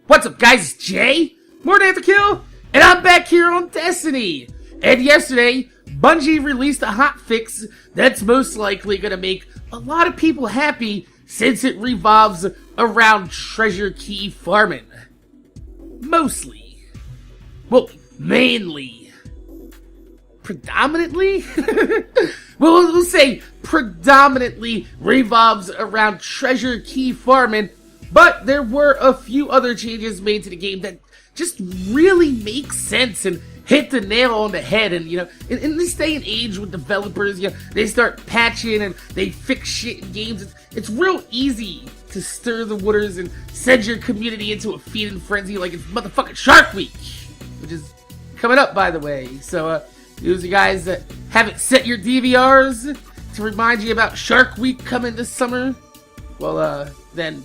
What's up, guys? It's Jay, MorninAfterKill, and I'm back here on Destiny. And yesterday, Bungie released a hotfix that's most likely gonna make a lot of people happy since it revolves around treasure key farming. Mostly. Well, mainly. Predominantly? Well, we'll say predominantly revolves around treasure key farming, but there were a few other changes made to the game that just really make sense and hit the nail on the head. And, you know, in this day and age with developers, you know, they start patching and they fix shit in games. It's real easy to stir the waters and send your community into a feeding frenzy like it's motherfucking Shark Week, which is coming up, by the way. So, those of you guys that haven't set your DVRs to remind you about Shark Week coming this summer, well, then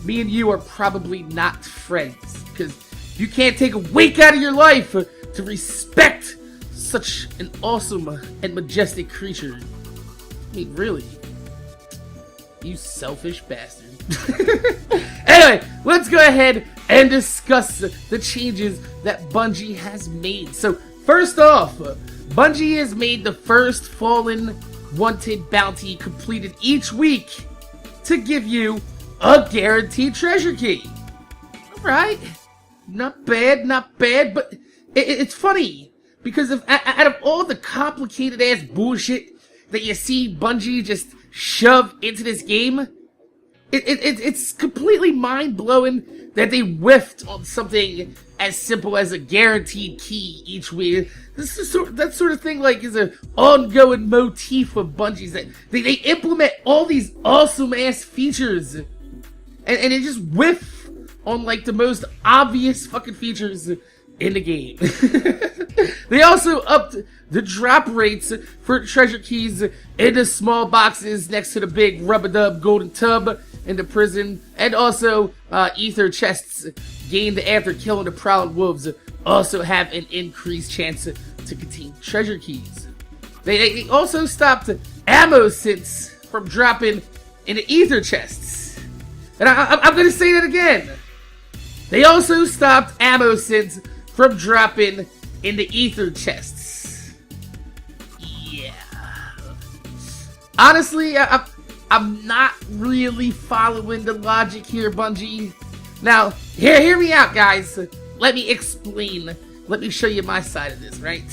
me and you are probably not friends, because you can't take a week out of your life to respect such an awesome and majestic creature. I mean, really? You selfish bastard. Anyway, let's go ahead and discuss the changes that Bungie has made. So, first off, Bungie has made the first Fallen Wanted bounty completed each week to give you a guaranteed treasure key. Alright, not bad, but it's funny, because out of all the complicated ass bullshit that you see Bungie just shove into this game, it's completely mind-blowing that they whiffed on something as simple as a guaranteed key each week. This is that sort of thing, like, is an ongoing motif of Bungie's, that they implement all these awesome ass features and they just whiff on, like, the most obvious fucking features in the game. They also upped the drop rates for treasure keys into small boxes next to the big rub-a-dub golden tub in the prison, and also ether chests gained after killing the prowling wolves also have an increased chance to contain treasure keys. They also stopped ammo synths from dropping into ether chests. And I'm gonna say that again. They also stopped ammo synths from dropping into ether chests. Yeah. Honestly, I'm not really following the logic here, Bungie. Now, hear me out, guys. Let me explain. Let me show you my side of this, right?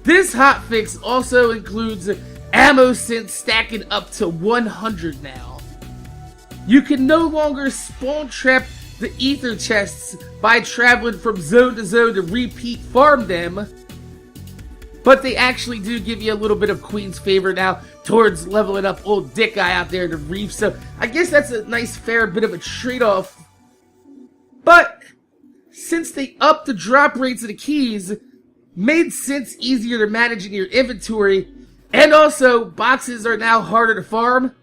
This hotfix also includes ammo synths stacking up to 100 now. You can no longer spawn trap the ether chests by traveling from zone to zone to repeat farm them, but they actually do give you a little bit of Queen's favor now towards leveling up old dick guy out there in the reef, so I guess that's a nice fair bit of a trade-off. But since they upped the drop rates of the keys, made synths easier to manage in your inventory, and also boxes are now harder to farm,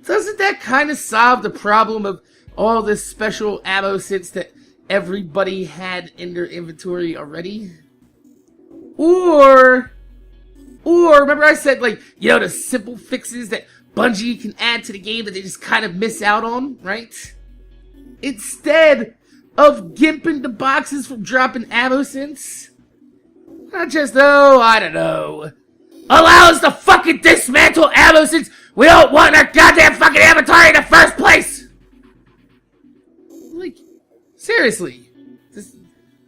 doesn't that kind of solve the problem of all this special ammo synths that everybody had in their inventory already? Or remember I said, like, you know, the simple fixes that Bungie can add to the game that they just kind of miss out on, right? Instead of gimping the boxes from dropping ammo synths, not just, I don't know, allow us to fucking dismantle ammo synths we don't want in our goddamn fucking inventory in the first place! Like, seriously, this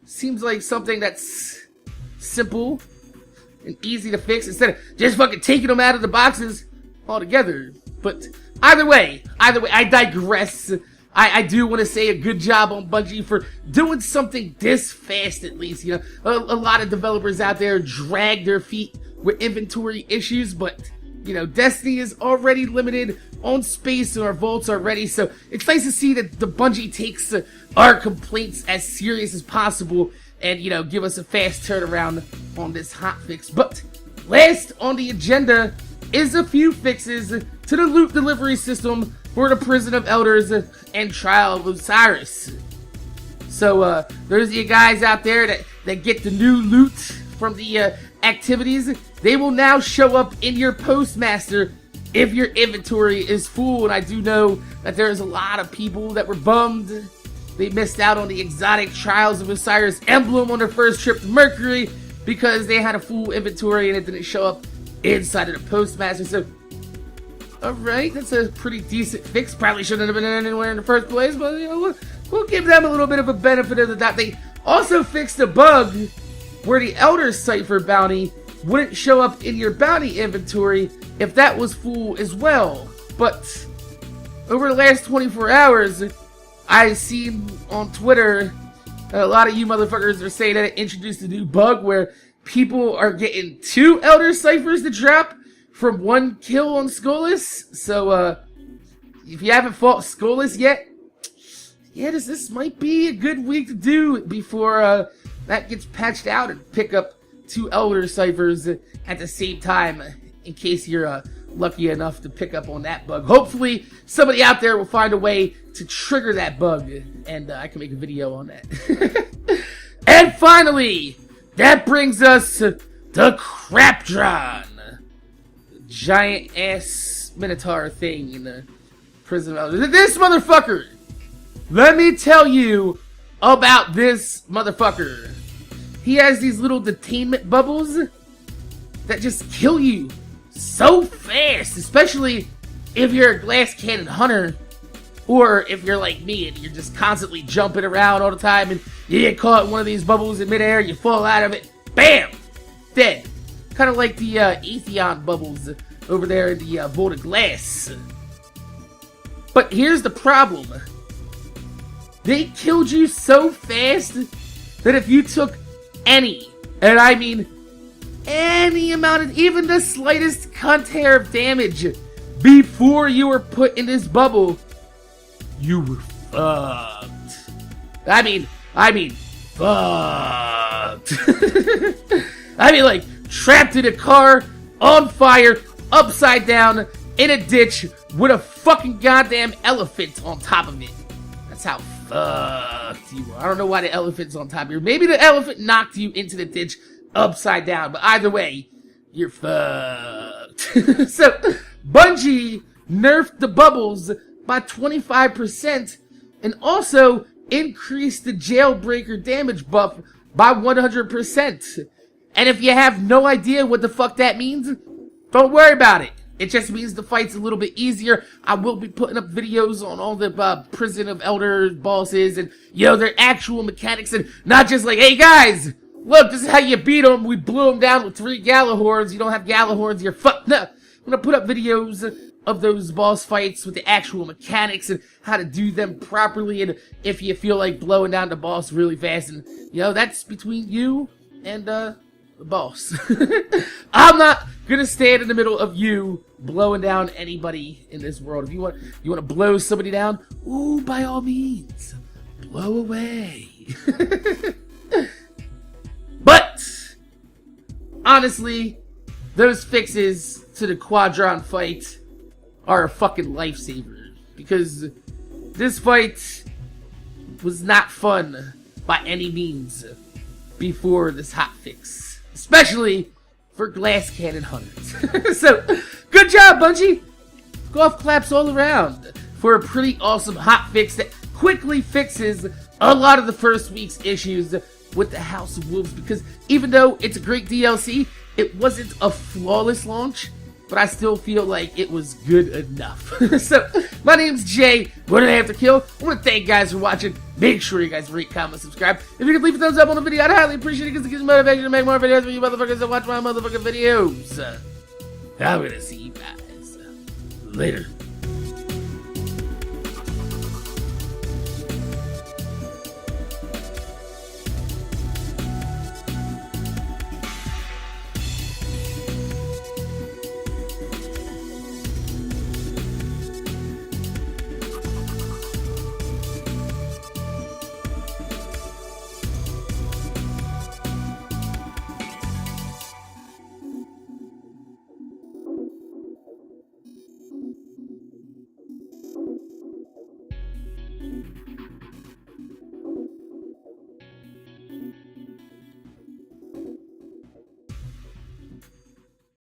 seems like something that's simple and easy to fix instead of just fucking taking them out of the boxes altogether. But either way, I digress. I do want to say a good job on Bungie for doing something this fast, at least. You know, a lot of developers out there drag their feet with inventory issues, but, you know, Destiny is already limited on space in our vaults already, so it's nice to see that the Bungie takes our complaints as serious as possible and, you know, give us a fast turnaround on this hotfix. But last on the agenda is a few fixes to the loot delivery system for the Prison of Elders and Trial of Osiris. So, those of you guys out there that get the new loot from the activities, they will now show up in your Postmaster if your inventory is full. And I do know that there's a lot of people that were bummed they missed out on the exotic Trials of Osiris emblem on their first trip to Mercury because they had a full inventory and it didn't show up inside of the Postmaster. So, alright, that's a pretty decent fix. Probably shouldn't have been anywhere in the first place, but you know, we'll give them a little bit of a benefit of the doubt. They also fixed a bug where the Elder Cipher bounty wouldn't show up in your bounty inventory if that was full as well. But over the last 24 hours, I've seen on Twitter a lot of you motherfuckers are saying that it introduced a new bug where people are getting 2 Elder Ciphers to drop from 1 kill on Skullus. So, if you haven't fought Skullus yet, yeah, this might be a good week to do before that gets patched out and pick up 2 Elder Ciphers at the same time in case you're lucky enough to pick up on that bug. Hopefully, somebody out there will find a way to trigger that bug, and I can make a video on that. And finally, that brings us to Crapdron, giant ass Minotaur thing in the prison. This motherfucker! Let me tell you about this motherfucker. He has these little detainment bubbles that just kill you so fast, especially if you're a glass cannon hunter, or if you're like me and you're just constantly jumping around all the time and you get caught in one of these bubbles in midair, you fall out of it, bam, dead. Kind of like the Atheon bubbles over there in the Vault of Glass. But here's the problem. They killed you so fast that if you took any, and I mean any amount of, even the slightest cunt hair of damage before you were put in this bubble, you were fucked. I mean, fucked. I mean, like, trapped in a car, on fire, upside down, in a ditch, with a fucking goddamn elephant on top of it. That's how fucked you are. I don't know why the elephant's on top of you. Maybe the elephant knocked you into the ditch upside down, but either way, you're fucked. So, Bungie nerfed the bubbles by 25% and also increased the jailbreaker damage buff by 100%. And if you have no idea what the fuck that means, don't worry about it. It just means the fight's a little bit easier. I will be putting up videos on all the Prison of Elder bosses and, you know, their actual mechanics, and not just like, hey guys, look, this is how you beat them. We blew them down with 3 Galahorns. You don't have Galahorns, you're fucked. No, I'm gonna put up videos of those boss fights with the actual mechanics and how to do them properly, and if you feel like blowing down the boss really fast, and, you know, that's between you and, the boss. I'm not gonna stand in the middle of you blowing down anybody in this world. If you want to blow somebody down, ooh, by all means, blow away. But honestly, those fixes to the Quadron fight are a fucking lifesaver, because this fight was not fun by any means before this hotfix, especially for glass cannon hunters. So, good job, Bungie! Golf claps all around for a pretty awesome hotfix that quickly fixes a lot of the first week's issues with the House of Wolves, because even though it's a great DLC, it wasn't a flawless launch, but I still feel like it was good enough. So, my name's Jay, MorninAfterKill. I want to thank you guys for watching. Make sure you guys rate, comment, subscribe. If you could leave a thumbs up on the video, I'd highly appreciate it, because it gives me motivation to make more videos for you motherfuckers that watch my motherfucking videos. I'm gonna see you guys later.